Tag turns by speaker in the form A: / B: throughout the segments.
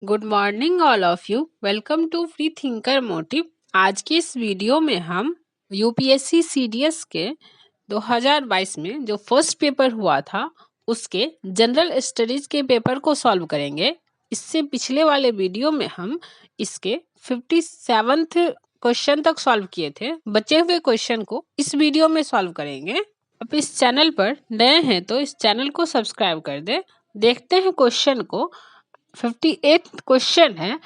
A: Good morning all of you. Welcome to free thinker motive. आज की इस video में हम यूपीएससी सीडीएस के 2022 में जो फर्स्ट पेपर हुआ था उसके जनरल स्टडीज के पेपर को सॉल्व करेंगे। इससे पिछले वाले वीडियो में हम इसके 57th क्वेश्चन तक सॉल्व किए थे। बचे हुए क्वेश्चन को इस वीडियो में सॉल्व करेंगे। अब इस चैनल पर नए हैं तो इस चैनल को सब्सक्राइब कर दे। देखते हैं क्वेश्चन को। 58th क्वेश्चन है,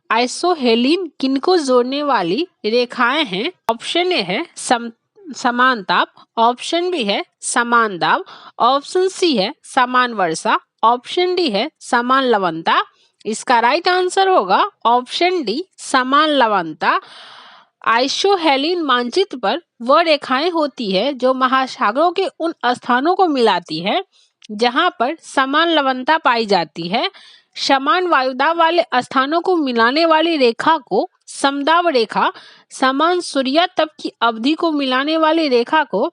A: आइसोहेलिन किनको जोड़ने वाली रेखाएं हैं? ऑप्शन ए है समान ताप, ऑप्शन बी है समान दाब, ऑप्शन सी है समान वर्षा, ऑप्शन डी है समान लवणता। इसका राइट आंसर होगा ऑप्शन डी समान लवणता। आइसोहेलिन मानचित्र पर वह रेखाएं होती है जो महासागरों के उन स्थानों को मिलाती है जहां पर समान लवणता पाई जाती है। समान वायुदाब वाले स्थानों को मिलाने वाली रेखा को समदाब रेखा, समान सूर्यातप की अवधि को मिलाने वाली रेखा को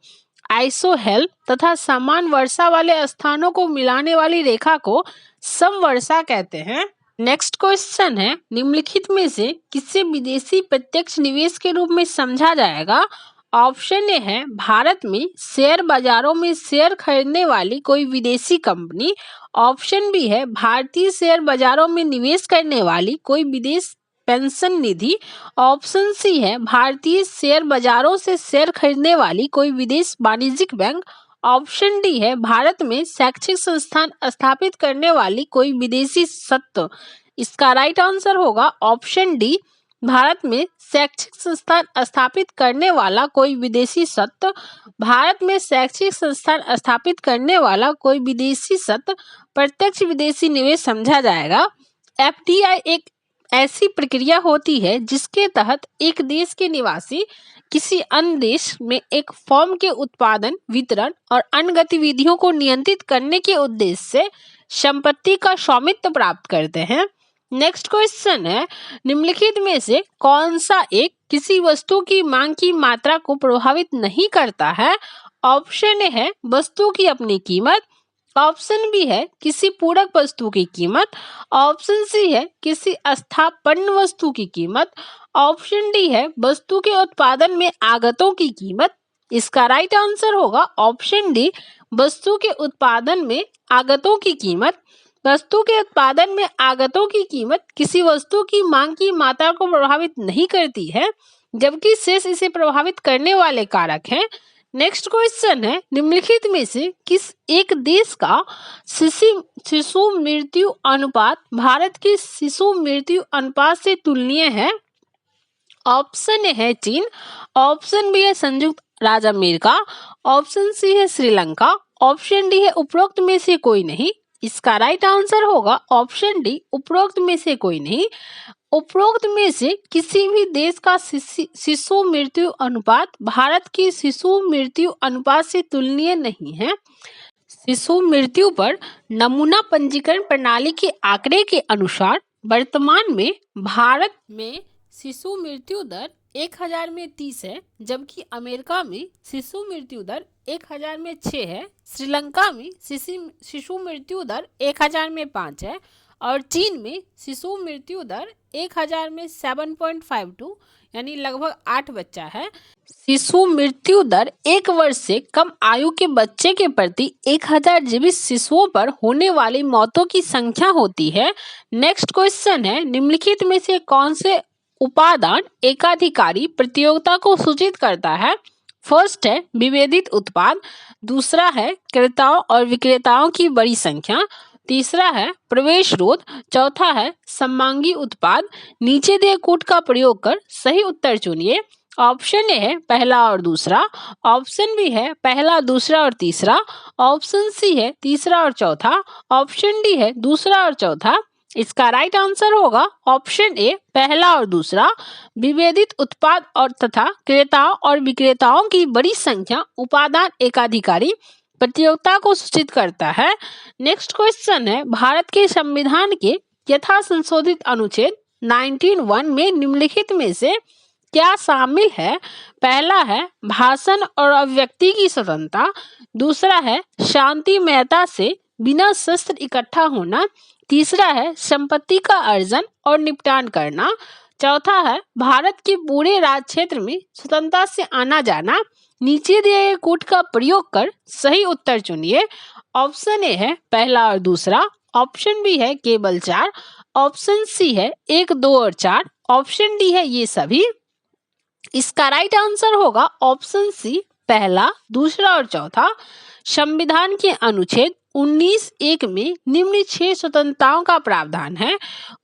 A: आइसोहेल तथा समान वर्षा वाले स्थानों को मिलाने वाली रेखा को समवर्षा कहते हैं। नेक्स्ट क्वेश्चन है, निम्नलिखित में से किसे विदेशी प्रत्यक्ष निवेश के रूप में समझा जाएगा? ऑप्शन ए है भारत में शेयर बाजारों में शेयर खरीदने वाली कोई विदेशी कंपनी, ऑप्शन बी है भारतीय शेयर बाजारों में निवेश करने वाली कोई विदेश पेंशन निधि, ऑप्शन सी है भारतीय शेयर बाजारों से शेयर खरीदने वाली कोई विदेश वाणिज्यिक बैंक, ऑप्शन डी है भारत में शैक्षिक संस्थान स्थापित करने वाली कोई विदेशी सत्ता। इसका राइट आंसर होगा ऑप्शन डी, भारत में शैक्षिक संस्थान स्थापित करने वाला कोई विदेशी सत्ता। भारत में शैक्षिक संस्थान स्थापित करने वाला कोई विदेशी सत्ता प्रत्यक्ष विदेशी निवेश समझा जाएगा। एफडीआई एक ऐसी प्रक्रिया होती है जिसके तहत एक देश के निवासी किसी अन्य देश में एक फर्म के उत्पादन, वितरण और अन्य गतिविधियों को नियंत्रित करने के उद्देश्य से संपत्ति का स्वामित्व प्राप्त करते हैं। नेक्स्ट क्वेश्चन है, निम्नलिखित में से कौन सा एक किसी वस्तु की मांग की मात्रा को प्रभावित नहीं करता है? ऑप्शन ए है वस्तु की अपनी कीमत, ऑप्शन बी है किसी पूरक वस्तु की कीमत, ऑप्शन सी है किसी स्थापन्न वस्तु की कीमत, ऑप्शन डी है वस्तु के उत्पादन में आगतों की कीमत। इसका राइट आंसर होगा ऑप्शन डी, वस्तु के उत्पादन में आगतों की कीमत। वस्तु के उत्पादन में आगतों की कीमत किसी वस्तु की मांग की मात्रा को प्रभावित नहीं करती है, जबकि शेष इसे प्रभावित करने वाले कारक हैं। नेक्स्ट क्वेश्चन है, निम्नलिखित में से किस एक देश का शिशु मृत्यु अनुपात भारत के शिशु मृत्यु अनुपात से तुलनीय है? ऑप्शन ए है चीन, ऑप्शन बी है संयुक्त राज्य अमेरिका, ऑप्शन सी है श्रीलंका, ऑप्शन डी है उपरोक्त में से कोई नहीं। इसका राइट आंसर होगा ऑप्शन डी, उपरोक्त में से कोई नहीं। उपरोक्त में से किसी भी देश का शिशु मृत्यु अनुपात भारत की शिशु मृत्यु अनुपात से तुलनीय नहीं है। शिशु मृत्यु पर नमूना पंजीकरण प्रणाली के आंकड़े के अनुसार वर्तमान में भारत में शिशु मृत्यु दर 1000 में 30 है, जबकि अमेरिका में शिशु मृत्यु दर 1000 में 6 है, श्रीलंका में शिशु मृत्यु दर 1000 में 5 है और चीन में शिशु मृत्यु दर 1000 में 7.52 यानी लगभग 8 बच्चा है। शिशु मृत्यु दर 1 वर्ष से कम आयु के बच्चे के प्रति 1000 जीवित शिशुओं पर होने वाली मौतों की संख्या होती है। नेक्स्ट क्वेश्चन है, निम्नलिखित में से कौन से उपादान एकाधिकारी प्रतियोगिता को सूचित करता है? फर्स्ट है विभेदित उत्पाद, दूसरा है क्रेताओं और विक्रेताओं की बड़ी संख्या, तीसरा है प्रवेश रोध, चौथा है सममांगी उत्पाद। नीचे दिए कोड का प्रयोग कर सही उत्तर चुनिए। ऑप्शन ए है पहला और दूसरा, ऑप्शन बी है पहला, दूसरा और तीसरा, ऑप्शन सी है तीसरा और चौथा, ऑप्शन डी है दूसरा और चौथा। इसका राइट आंसर होगा ऑप्शन ए, पहला और दूसरा। विभेदित उत्पाद और तथा क्रेताओं और विक्रेताओं की बड़ी संख्या उपादान एकाधिकारी प्रतियोगिता को सूचित करता है। नेक्स्ट क्वेश्चन है, भारत के संविधान के यथा संशोधित अनुच्छेद 19(1) में निम्नलिखित में से क्या शामिल है? पहला है भाषण और अभिव्यक्ति की स्वतंत्रता, दूसरा है शांतिमयता से बिना शस्त्र इकट्ठा होना। तीसरा है संपत्ति का अर्जन और निपटान करना। चौथा है भारत के पूरे राज्य क्षेत्र में स्वतंत्रता से आना जाना। नीचे दिए गए कोड का प्रयोग कर सही उत्तर चुनिए। ऑप्शन ए है पहला और दूसरा। ऑप्शन बी है केवल 4। ऑप्शन सी है 1, 2 और 4। ऑप्शन डी है ये सभी। इसका राइट आंसर होगा ऑप्शन सी पहला, दूसरा और चौथा। संविधान के अनुच्छेद 19(1) में निम्न 6 स्वतंत्रताओं का प्रावधान है।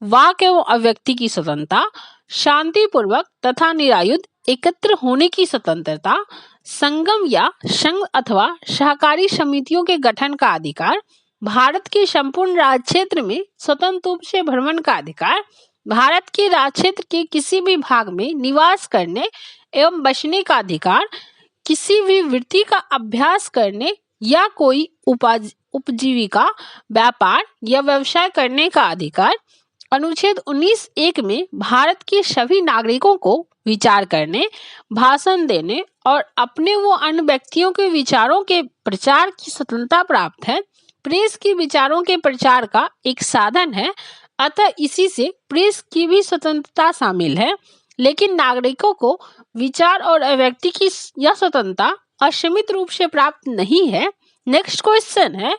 A: वाक एवं अभिव्यक्ति की स्वतंत्रता, शांतिपूर्वक तथा निरायुध एकत्र होने की स्वतंत्रता, संगम या संघ अथवा सहकारी समितियों के गठन का अधिकार, भारत के संपूर्ण राज्य क्षेत्र में स्वतंत्र रूप से भ्रमण का अधिकार, भारत के राज्य क्षेत्र के किसी भी भाग में निवास करने एवं बसने का अधिकार, किसी भी वृत्ति का अभ्यास करने या कोई उपजीविका, व्यापार या व्यवसाय करने का अधिकार। अनुच्छेद 19(1) में भारत के सभी नागरिकों को विचार करने, भाषण देने और अपने व अन्य व्यक्तियों के विचारों के प्रचार की स्वतंत्रता प्राप्त है। प्रेस के विचारों के प्रचार का एक साधन है, अतः इसी से प्रेस की भी स्वतंत्रता शामिल है। लेकिन नागरिकों को विचार और अभिव्यक्ति की यह स्वतंत्रता असीमित रूप से प्राप्त नहीं है। नेक्स्ट क्वेश्चन है,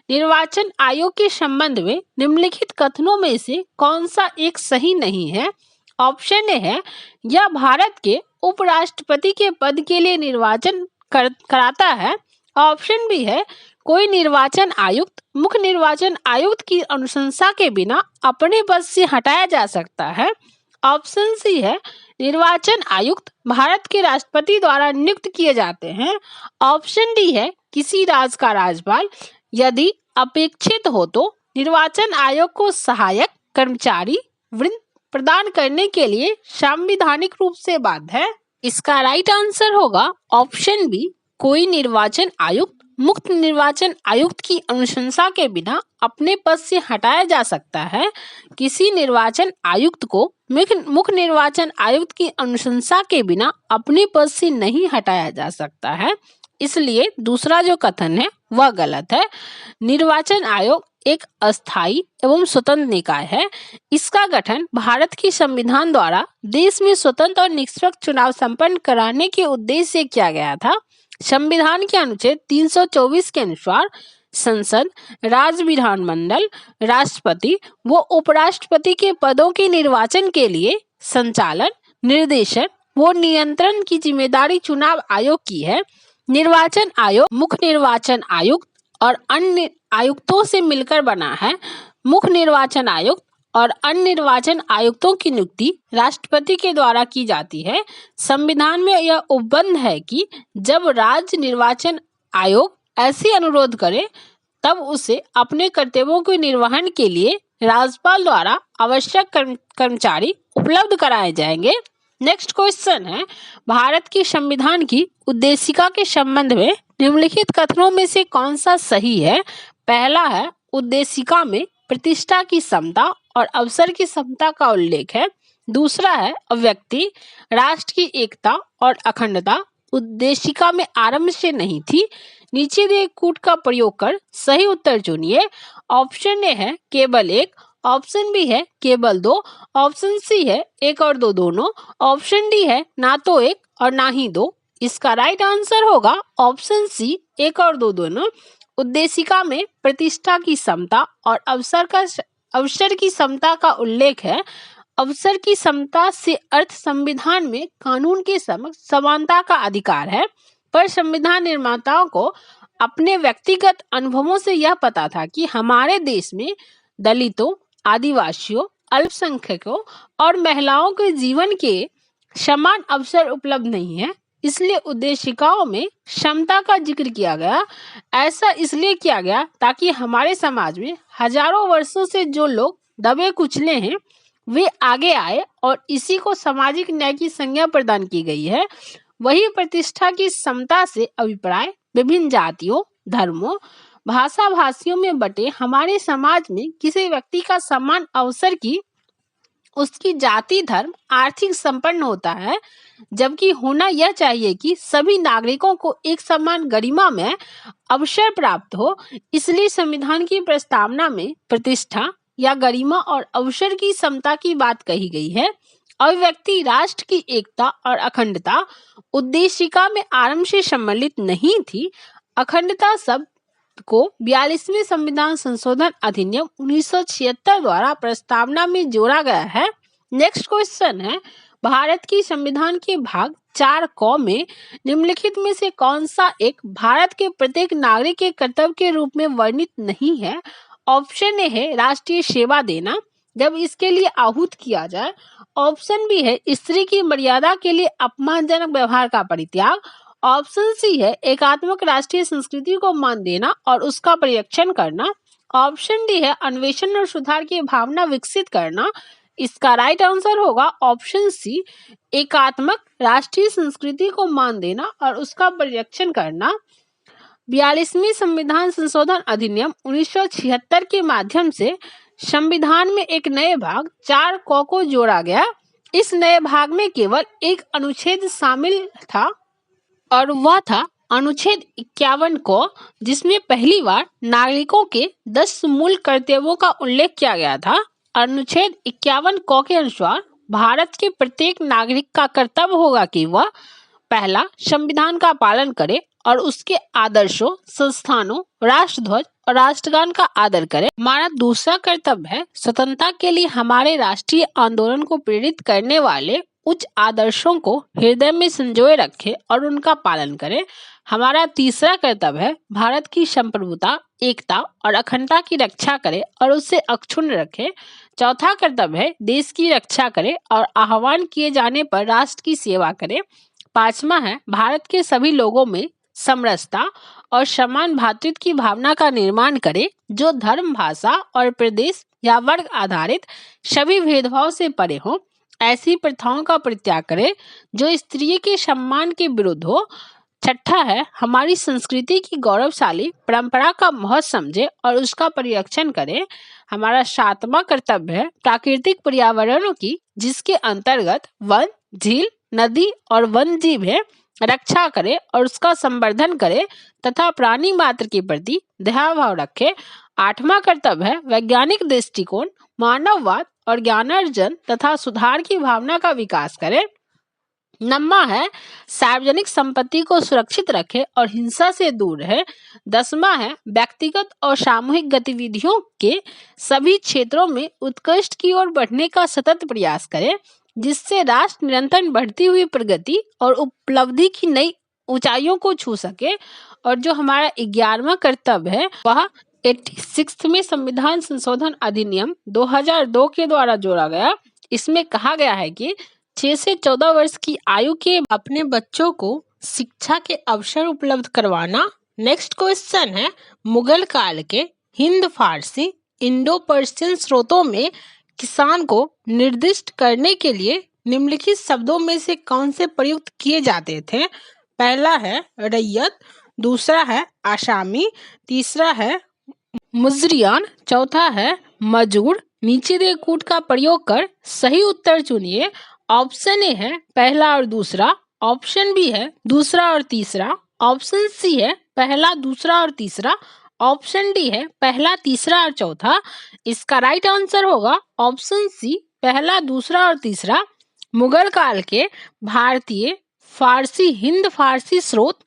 A: निर्वाचन आयोग के संबंध में निम्नलिखित कथनों में से कौन सा एक सही नहीं है। ऑप्शन ए है यह भारत के उपराष्ट्रपति के पद के लिए निर्वाचन कराता है। ऑप्शन बी है कोई निर्वाचन आयुक्त मुख्य निर्वाचन आयुक्त की अनुशंसा के बिना अपने पद से हटाया जा सकता है। ऑप्शन सी है निर्वाचन आयुक्त भारत के राष्ट्रपति द्वारा नियुक्त किए जाते हैं। ऑप्शन डी है किसी राज्य का राज्यपाल यदि अपेक्षित हो तो निर्वाचन आयोग को सहायक कर्मचारी वृंद प्रदान करने के लिए संवैधानिक रूप से बाध्य है। इसका राइट आंसर होगा ऑप्शन बी कोई निर्वाचन आयुक्त मुख्य निर्वाचन आयुक्त की अनुशंसा के बिना अपने पद से हटाया जा सकता है। किसी निर्वाचन आयुक्त को मुख्य निर्वाचन आयुक्त की अनुशंसा के बिना अपने पद से नहीं हटाया जा सकता है, इसलिए दूसरा जो कथन है वह गलत है। निर्वाचन आयोग एक अस्थायी एवं स्वतंत्र निकाय है। इसका गठन भारत के संविधान द्वारा देश में स्वतंत्र और निष्पक्ष चुनाव संपन्न कराने के उद्देश्य से किया गया था। संविधान के अनुच्छेद 324 के अनुसार संसद, राज्य विधानमंडल, राष्ट्रपति व उपराष्ट्रपति के पदों के निर्वाचन के लिए संचालन, निर्देशन व नियंत्रण की जिम्मेदारी चुनाव आयोग की है। निर्वाचन आयोग मुख्य निर्वाचन आयुक्त और अन्य आयुक्तों से मिलकर बना है। मुख्य निर्वाचन आयुक्त और अन्य निर्वाचन आयुक्तों की नियुक्ति राष्ट्रपति के द्वारा की जाती है। संविधान में यह उपबंध है कि जब राज्य निर्वाचन आयोग ऐसे अनुरोध करे तब उसे अपने कर्तव्यों के निर्वहन के लिए राज्यपाल द्वारा आवश्यक कर्मचारी उपलब्ध कराए जाएंगे। नेक्स्ट क्वेश्चन है, भारत के संविधान की उद्देशिका के संबंध में निम्नलिखित कथनों में से कौन सा सही है। पहला है उद्देशिका में प्रतिष्ठा की समता और अवसर की समता का उल्लेख है। दूसरा है अभिव्यक्ति, राष्ट्र की एकता और अखंडता उद्देशिका में आरंभ से नहीं थी। नीचे दिए कूट का प्रयोग कर सही उत्तर चुनिए। ऑप्शन ए है केवल 1, ऑप्शन बी है केवल 2, ऑप्शन सी है 1 और 2 दोनों, ऑप्शन डी है ना तो 1 और ना ही 2। इसका राइट आंसर होगा ऑप्शन सी 1 और 2 दोनों। उद्देशिका में प्रतिष्ठा की समता और अवसर की समता का उल्लेख है। अवसर की समता से अर्थ संविधान में कानून के समक्ष समानता का अधिकार है, पर संविधान निर्माताओं को अपने व्यक्तिगत अनुभवों से यह पता था कि हमारे देश में दलितों, आदिवासियों, अल्पसंख्यकों और महिलाओं के जीवन के समान अवसर उपलब्ध नहीं है, इसलिए उद्देशिकाओं में क्षमता का जिक्र किया गया। ऐसा इसलिए किया गया ताकि हमारे समाज में हजारों वर्षों से जो लोग दबे कुचले हैं वे आगे आए और इसी को सामाजिक न्याय की संज्ञा प्रदान की गई है। वही प्रतिष्ठा की समता से अभिप्राय विभिन्न जातियों, धर्मों, भाषा भाषियों में बटे हमारे समाज में किसी व्यक्ति का समान अवसर की उसकी जाति धर्म आर्थिक संपन्न होता है, जबकि होना यह चाहिए कि सभी नागरिकों को एक समान गरिमा में अवसर प्राप्त हो। इसलिए संविधान की प्रस्तावना में प्रतिष्ठा या गरिमा और अवसर की समता की बात कही गई है। अभिव्यक्ति राष्ट्र की एकता और अखंडता उद्देशिका में आरंभ से सम्मिलित नहीं थी। अखंडता शब्द को 42वें संविधान संशोधन अधिनियम 1976 द्वारा प्रस्तावना में जोड़ा गया है। नेक्स्ट क्वेश्चन है, भारत की संविधान के भाग 4 क में निम्नलिखित में से कौन सा एक भारत के प्रत्येक नागरिक के कर्तव्य के रूप में वर्णित नहीं है? ऑप्शन ए है राष्ट्रीय सेवा देना जब इसके लिए आहूत किया जाए। ऑप्शन बी है स्त्री की मर्यादा के लिए अपमानजनक व्यवहार का परित्याग। ऑप्शन सी है एकात्मक राष्ट्रीय संस्कृति को मान देना और उसका परिरक्षण करना। ऑप्शन डी है अन्वेषण और सुधार की भावना विकसित करना। इसका राइट आंसर होगा ऑप्शन सी, एकात्मक राष्ट्रीय संस्कृति को मान देना और उसका परिरक्षण करना। 42वें संविधान संशोधन अधिनियम 1976 के माध्यम से संविधान में एक नए भाग 4 क को जोड़ा गया। इस नए भाग में केवल एक अनुच्छेद शामिल था और वह था अनुच्छेद 51 को, जिसमें पहली बार नागरिकों के 10 मूल कर्तव्यों का उल्लेख किया गया था। अनुच्छेद 51 क के अनुसार भारत के प्रत्येक नागरिक का कर्तव्य होगा कि वह पहला संविधान का पालन करे और उसके आदर्शों, संस्थानों, राष्ट्रध्वज और राष्ट्रगान का आदर करे। हमारा दूसरा कर्तव्य है स्वतंत्रता के लिए हमारे राष्ट्रीय आंदोलन को प्रेरित करने वाले उच्च आदर्शों को हृदय में संजोए रखे और उनका पालन करें। हमारा तीसरा कर्तव्य है भारत की संप्रभुता, एकता और अखंडता की रक्षा करे और उसे अक्षुण्ण रखे। चौथा कर्तव्य है देश की रक्षा करे और आह्वान किए जाने पर राष्ट्र की सेवा करे। पांचवा है भारत के सभी लोगों में समरसता और समान भातृत्व की भावना का निर्माण करे, जो धर्म, भाषा और प्रदेश या वर्ग आधारित सभी भेदभाव से परे हो। ऐसी प्रथाओं का परित्याग करे जो स्त्री के सम्मान के विरुद्ध हो। छठा है हमारी संस्कृति की गौरवशाली परंपरा का महत्व समझे और उसका परिरक्षण करे। हमारा सातवां कर्तव्य है प्राकृतिक पर्यावरण की, जिसके अंतर्गत वन, झील, नदी और वन जीव है, रक्षा करे और उसका संवर्धन करे तथा प्राणी मात्र के प्रति दया भाव रखे। आठवां कर्तव्य है वैज्ञानिक दृष्टिकोण, मानववाद और ज्ञानार्जन तथा सुधार की भावना का विकास करे। नौवां है सार्वजनिक संपत्ति को सुरक्षित रखे और हिंसा से दूर रहे। 10वां है व्यक्तिगत और सामूहिक गतिविधियों के सभी क्षेत्रों में उत्कृष्ट की ओर बढ़ने का सतत प्रयास करे, जिससे राष्ट्र निरंतर बढ़ती हुई प्रगति और उपलब्धि की नई ऊंचाइयों को छू सके। और जो हमारा 11वां कर्तव्य है वह 86वें संविधान संशोधन अधिनियम 2002 के द्वारा जोड़ा गया। इसमें कहा गया है कि 6 से 14 वर्ष की आयु के अपने बच्चों को शिक्षा के अवसर उपलब्ध करवाना। नेक्स्ट क्वेश्चन है मुगल काल के हिंद फारसी इंडो पर्शियन स्रोतों में किसान को निर्दिष्ट करने के लिए निम्नलिखित शब्दों में से कौन से प्रयुक्त किए जाते थे? पहला है रैयत, दूसरा है आसामी, तीसरा है मुजरियान, चौथा है मजूर। नीचे दिए कूट का प्रयोग कर सही उत्तर चुनिए। ऑप्शन ए है पहला और दूसरा, ऑप्शन बी है दूसरा और तीसरा, ऑप्शन सी है पहला, दूसरा और तीसरा, ऑप्शन डी है पहला, तीसरा और चौथा। इसका राइट आंसर होगा ऑप्शन सी, पहला, दूसरा और तीसरा। मुगल काल के भारतीय फारसी हिंद फारसी स्रोत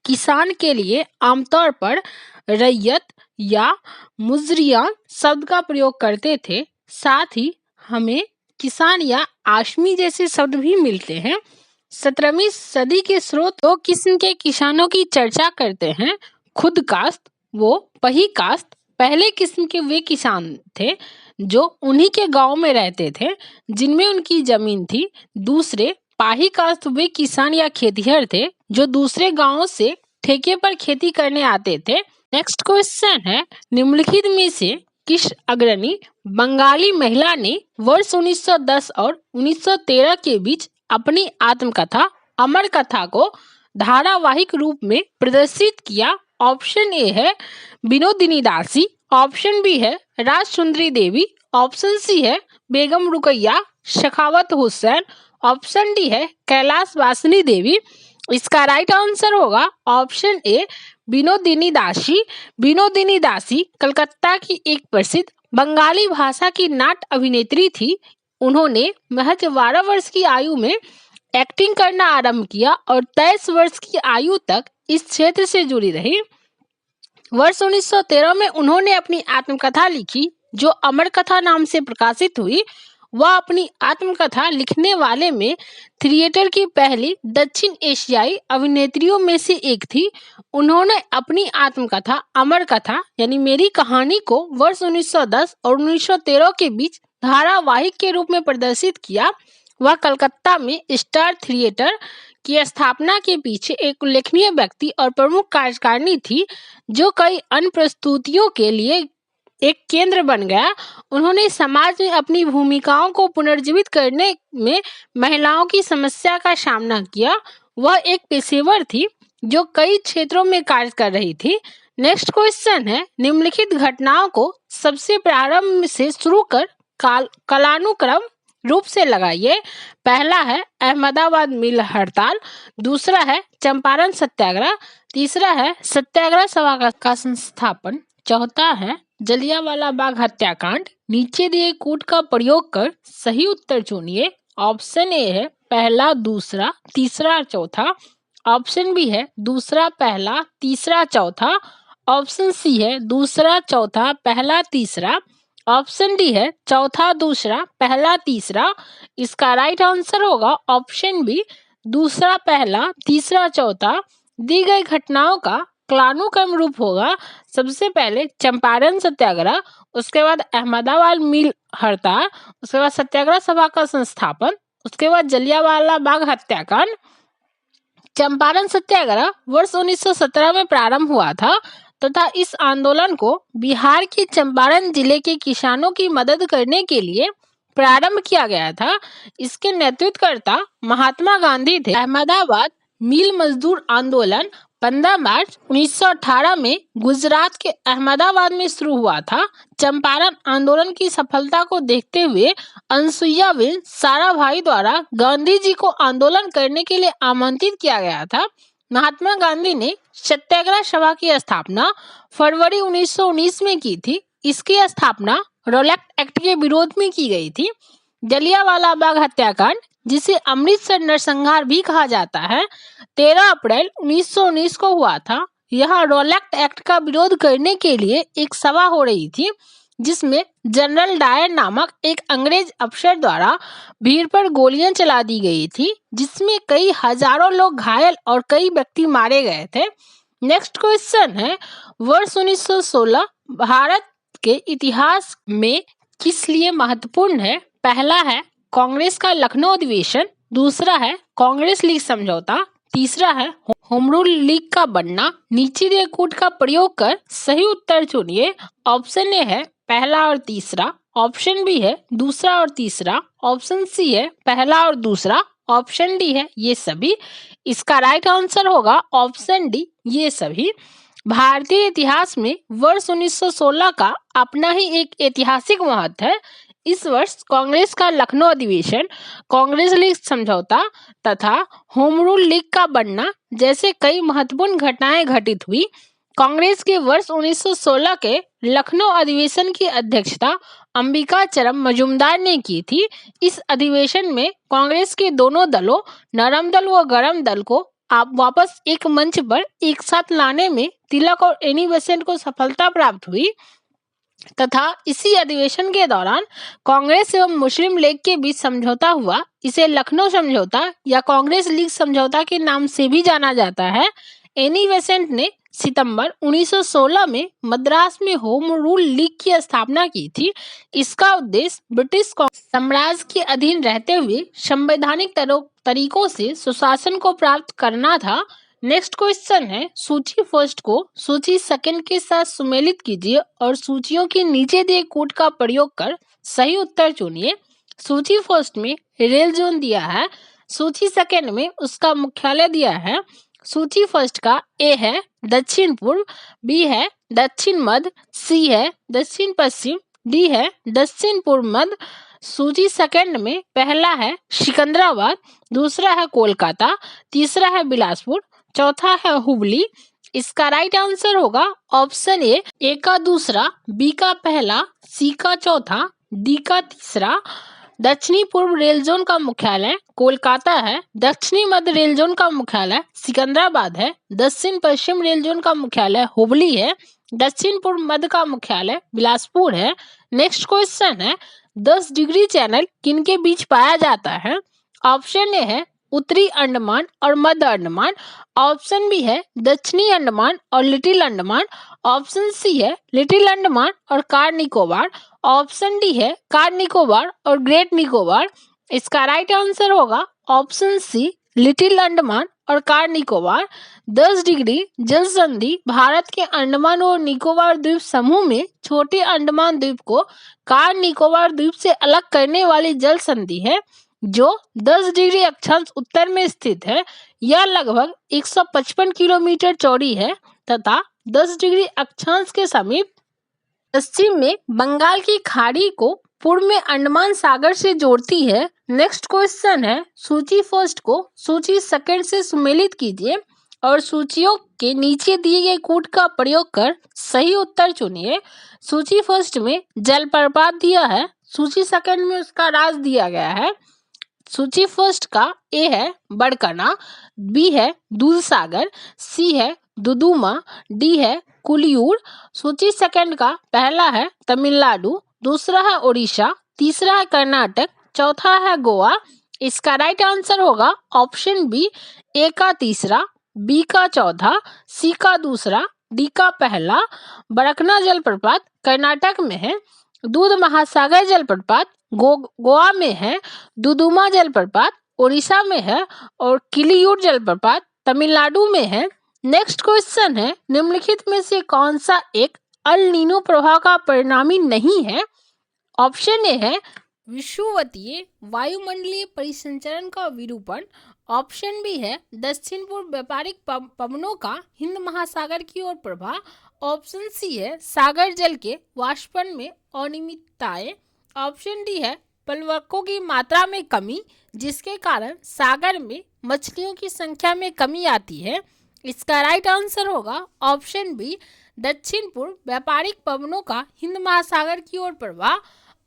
A: किसान के लिए आमतौर पर रैयत या मुजरिया शब्द का प्रयोग करते थे। साथ ही हमें किसान या आशमी जैसे शब्द भी मिलते हैं। 17वीं सदी के स्रोत दो किस्म के किसानों की चर्चा करते हैं, खुद कास्त वो पही कास्त। पहले किस्म के वे किसान थे जो उन्हीं के गांव में रहते थे जिनमें उनकी जमीन थी। दूसरे पाही कास्त वे किसान या खेतिहर थे जो दूसरे गांवों से ठेके पर खेती करने आते थे। नेक्स्ट क्वेश्चन है निम्नलिखित में से किस अग्रणी बंगाली महिला ने वर्ष 1910 और 1913 के बीच अपनी आत्मकथा अमर कथा को धारावाहिक रूप में प्रदर्शित किया? ऑप्शन ए है विनोदिनी दासी, ऑप्शन बी है राजसुंदरी देवी, ऑप्शन सी है बेगम रुकैया शेखावत हुसैन। ऑप्शन डी है कैलाश वासनी देवी। इसका राइट आंसर होगा ऑप्शन ए विनोदिनी दासी। विनोदिनी दासी कलकत्ता की एक प्रसिद्ध बंगाली भाषा की नाट्य अभिनेत्री थी। उन्होंने महज 12 वर्ष की आयु में एक्टिंग करना आरंभ किया और 23 वर्ष की आयु तक इस क्षेत्र से जुड़ी रही। वर्ष 1913 में उन्होंने अपनी आत्मकथा लिखी जो अमर कथा नाम से प्रकाशित हुई। वह अपनी आत्मकथा लिखने वाले में थिएटर की पहली दक्षिण एशियाई अभिनेत्रियों में से एक थी। उन्होंने अपनी आत्मकथा अमर कथा यानी मेरी कहानी को वर्ष 1910 और 1913 के बीच धारावाहिक के रूप में प्रदर्शित किया। वह कलकत्ता में स्टार थिएटर की स्थापना के पीछे एक उल्लेखनीय व्यक्ति और प्रमुख कार्यकारिणी थी जो कई अन्य प्रस्तुतियों के लिए एक केंद्र बन गया। उन्होंने समाज में अपनी भूमिकाओं को पुनर्जीवित करने में महिलाओं की समस्या का सामना किया। वह एक पेशेवर थी जो कई क्षेत्रों में कार्य कर रही थी। नेक्स्ट क्वेश्चन है निम्नलिखित घटनाओं को सबसे प्रारंभ से शुरू कर कालानुक्रम रूप से लगाइए। पहला है अहमदाबाद मिल हड़ताल, दूसरा है चंपारण सत्याग्रह, तीसरा है सत्याग्रह सभा का संस्थापन, चौथा है जलियांवाला बाग हत्याकांड। नीचे दिए कोड का प्रयोग कर सही उत्तर चुनिए। ऑप्शन ए है पहला दूसरा तीसरा चौथा। ऑप्शन बी है दूसरा पहला तीसरा चौथा। ऑप्शन सी है दूसरा चौथा पहला तीसरा। ऑप्शन डी है चौथा दूसरा पहला तीसरा। इसका राइट आंसर होगा ऑप्शन बी दूसरा पहला तीसरा चौथा। दी गई घटनाओं का कालानुक्रम रूप होगा सबसे पहले चंपारण सत्याग्रह, उसके बाद अहमदाबाद मिल हड़ताल, उसके बाद सत्याग्रह सभा का संस्थापन, उसके बाद जलियांवाला बाग हत्याकांड। चंपारण सत्याग्रह वर्ष 1917 में प्रारंभ हुआ था तथा इस आंदोलन को बिहार के चंपारण जिले के किसानों की मदद करने के लिए प्रारंभ किया गया था। इसके नेतृत्वकर्ता महात्मा गांधी थे। अहमदाबाद मिल मजदूर आंदोलन 15 मार्च 1918 में गुजरात के अहमदाबाद में शुरू हुआ था। चंपारण आंदोलन की सफलता को देखते हुए अनसुईयाबेन साराभाई द्वारा गांधी जी को आंदोलन करने के लिए आमंत्रित किया गया था। महात्मा गांधी ने सत्याग्रह सभा की स्थापना फरवरी 1919 में की थी। इसकी स्थापना रॉलेट एक्ट के विरोध में की गई थी। जलियांवाला बाग हत्याकांड, जिसे अमृतसर नरसंहार भी कहा जाता है, 13 अप्रैल 1919 को हुआ था। यहाँ रॉलेट एक्ट का विरोध करने के लिए एक सभा हो रही थी जिसमें जनरल डायर नामक एक अंग्रेज अफसर द्वारा भीड़ पर गोलियां चला दी गई थी जिसमें कई हजारों लोग घायल और कई व्यक्ति मारे गए थे। नेक्स्ट क्वेश्चन है वर्ष 1916 भारत के इतिहास में किस लिए महत्वपूर्ण है? पहला है कांग्रेस का लखनऊ अधिवेशन, दूसरा है कांग्रेस लीग समझौता, तीसरा है होम रूल लीग का बनना। नीचे दिए कोड का प्रयोग कर सही उत्तर चुनिए। ऑप्शन ए है पहला और तीसरा, ऑप्शन बी है दूसरा और तीसरा, ऑप्शन सी है पहला और दूसरा, ऑप्शन डी है ये सभी। इसका राइट आंसर होगा ऑप्शन डी ये सभी। भारतीय इतिहास में वर्ष 1916 का अपना ही एक ऐतिहासिक महत्व है। इस वर्ष कांग्रेस का लखनऊ अधिवेशन, कांग्रेस लीग समझौता तथा होम रूल लीग का बनना जैसे कई महत्वपूर्ण घटनाएं घटित हुई। कांग्रेस के वर्ष 1916 के लखनऊ अधिवेशन की अध्यक्षता अंबिका चरम मजूमदार ने की थी। इस अधिवेशन में कांग्रेस के दोनों दलों, नरम दल व गरम दल को वापस एक मंच पर एक साथ लाने में तिलक और एनी बेसेंट को सफलता प्राप्त हुई तथा इसी अधिवेशन के दौरान कांग्रेस एवं मुस्लिम लीग के बीच समझौता हुआ। इसे लखनऊ समझौता या कांग्रेस लीग समझौता के नाम से भी जाना जाता है। एनी बेसेंट ने सितंबर 1916 में मद्रास में होम रूल लीग की स्थापना की थी। इसका उद्देश्य ब्रिटिश साम्राज्य के अधीन रहते हुए संवैधानिक तरीकों से सुशासन को प्राप्त करना था। नेक्स्ट क्वेश्चन है सूची फर्स्ट को सूची सेकंड के साथ सुमेलित कीजिए और सूचियों के नीचे दिए कोड का प्रयोग कर सही उत्तर चुनिए। सूची फर्स्ट में रेल जोन दिया है, सूची सेकंड में उसका मुख्यालय दिया है। सूची फर्स्ट का ए है दक्षिण पूर्व, बी है दक्षिण मध्य, सी है दक्षिण पश्चिम, डी है दक्षिण पूर्व मध्य, सूची सेकंड में पहला है सिकंदराबाद, दूसरा है कोलकाता, तीसरा है बिलासपुर, चौथा है हुबली। इसका राइट आंसर होगा ऑप्शन ए का दूसरा, बी का पहला, सी का चौथा, डी का तीसरा। दक्षिणी पूर्व रेल जोन का मुख्यालय कोलकाता है, दक्षिणी मध्य रेल जोन का मुख्यालय सिकंदराबाद है, दक्षिण पश्चिम रेल जोन का मुख्यालय हुबली है, दक्षिण पूर्व मध्य का मुख्यालय बिलासपुर है। नेक्स्ट क्वेश्चन है 10 डिग्री चैनल किनके बीच पाया जाता है? ऑप्शन ए है उत्तरी अंडमान और मध्य अंडमान, ऑप्शन बी है दक्षिणी अंडमान और लिटिल अंडमान, ऑप्शन सी है लिटिल अंडमान और कार निकोबार, ऑप्शन डी है कार निकोबार और ग्रेट निकोबार। इसका राइट आंसर होगा ऑप्शन सी लिटिल अंडमान और कार निकोबार। 10 डिग्री जल संधि भारत के अंडमान और निकोबार द्वीप समूह में छोटे अंडमान द्वीप को कार निकोबार द्वीप से अलग करने वाली जल संधि है जो 10 डिग्री अक्षांश उत्तर में स्थित है। यह लगभग 155 किलोमीटर चौड़ी है तथा 10 डिग्री अक्षांश के समीप पश्चिम में बंगाल की खाड़ी को पूर्व में अंडमान सागर से जोड़ती है। नेक्स्ट क्वेश्चन है सूची फर्स्ट को सूची सेकंड से सुमेलित कीजिए और सूचियों के नीचे दिए गए कोड का प्रयोग कर सही उत्तर चुनिए। सूची फर्स्ट में जलप्रपात दिया है, सूची सेकंड में उसका राज दिया गया है। सूची फर्स्ट का ए है बड़कना, बी है दूधसागर, सी है दुदुमा, डी है कुलियूर। सूची सेकंड का पहला है तमिलनाडु, दूसरा है उड़ीसा, तीसरा है कर्नाटक, चौथा है गोवा। इसका राइट आंसर होगा ऑप्शन बी, ए का तीसरा, बी का चौथा, सी का दूसरा, डी का पहला। बड़कना जलप्रपात कर्नाटक में है, दूध महासागर जलप्रपात गोवा में है, दुदुमा जलप्रपात उड़ीसा में है और किलियूर जलप्रपात तमिलनाडु में है। नेक्स्ट क्वेश्चन है निम्नलिखित में से कौन सा एक अल नीनो प्रभाव का परिणामी नहीं है? ऑप्शन ए है विषुवतीय वायुमंडलीय परिसंचरण का विरूपण, ऑप्शन बी है दक्षिण पूर्व व्यापारिक पवनों का हिंद महासागर की ओर प्रभाव, ऑप्शन सी है सागर जल के वाष्पन में अनियमितताएं, ऑप्शन डी है प्लवकों की मात्रा में कमी जिसके कारण सागर में मछलियों की संख्या में कमी आती है। इसका राइट आंसर होगा ऑप्शन बी, दक्षिण पूर्व व्यापारिक पवनों का हिंद महासागर की ओर प्रभाव।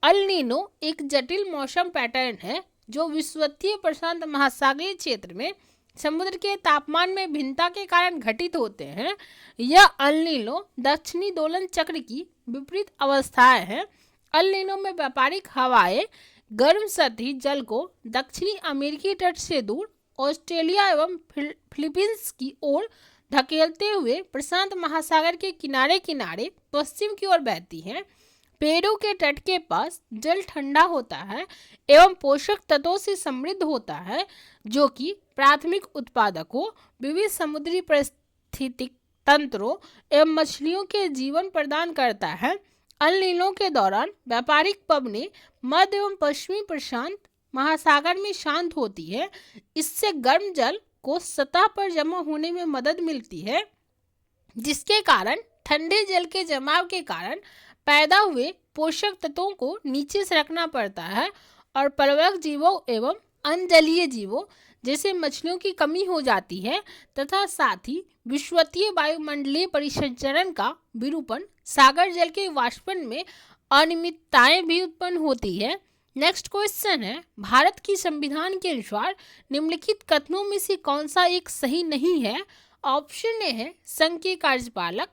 A: अल नीनो एक जटिल मौसम पैटर्न है जो विषुवतीय प्रशांत महासागरीय क्षेत्र में समुद्र के तापमान में भिन्नता के कारण घटित होते हैं। यह अल नीनो दक्षिणी दोलन चक्र की विपरीत अवस्थाएं हैं। अल नीनो में व्यापारिक हवाएं गर्म सतही जल को दक्षिणी अमेरिकी तट से दूर ऑस्ट्रेलिया एवं फिलीपींस की ओर धकेलते हुए प्रशांत महासागर के किनारे किनारे पश्चिम की ओर बहती हैं। पेरू के तट के पास जल ठंडा होता है एवं पोषक तत्वों से समृद्ध होता है जो कि प्राथमिक उत्पादकों, विविध समुद्री पारिस्थितिक तंत्रों एवं मछलियों के जीवन प्रदान करता है। अल नीनो के दौरान व्यापारिक पवनें मध्य एवं पश्चिमी प्रशांत महासागर में शांत होती है। इससे गर्म जल को सतह पर जमा होने में मदद मिलती है जिसके कारण ठंडे जल के जमाव के कारण पैदा हुए पोषक तत्वों को नीचे से रखना पड़ता है और प्लवक जीवों एवं अनजलीय जीवों जैसे मछलियों की कमी हो जाती है तथा साथ ही विषुवतीय वायुमंडलीय परिसंचरण का विरूपण सागर जल के वाष्पन में अनियमितताएं भी उत्पन्न होती है। नेक्स्ट क्वेश्चन है भारत की संविधान के अनुसार निम्नलिखित कथनों में से कौन सा एक सही नहीं है? ऑप्शन ए है संघ के कार्यपालक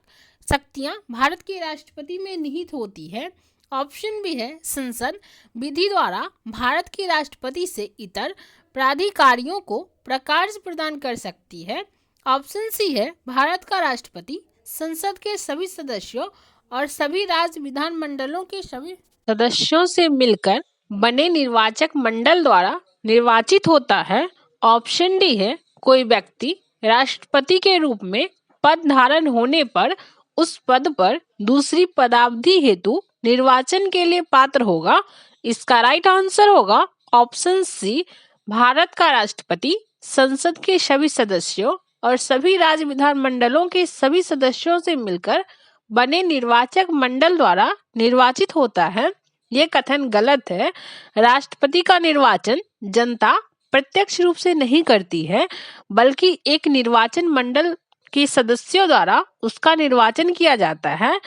A: शक्तियां भारत के राष्ट्रपति में निहित होती है, ऑप्शन बी है संसद विधि द्वारा भारत के राष्ट्रपति से इतर प्राधिकारियों को प्रकार्य प्रदान कर सकती है, ऑप्शन सी है भारत का राष्ट्रपति संसद के सभी सदस्यों और सभी राज्य विधानमंडलों के सभी सदस्यों से मिलकर बने निर्वाचक मंडल द्वारा निर्वाचित होता है, ऑप्शन डी है कोई व्यक्ति राष्ट्रपति के रूप में पद धारण होने पर उस पद पर दूसरी पदावधि हेतु निर्वाचन के लिए पात्र होगा। इसका राइट आंसर होगा ऑप्शन सी, भारत का राष्ट्रपति संसद के सभी सदस्यों और सभी राज्य विधानमंडलों के सभी सदस्यों से मिलकर बने निर्वाचक मंडल द्वारा निर्वाचित होता है। ये कथन गलत है। राष्ट्रपति का निर्वाचन जनता प्रत्यक्ष रूप से नहीं करती है, बल्कि एक निर्वाचन मंडल के सदस्यों द्वारा उसका निर्वाचन किया जाता है।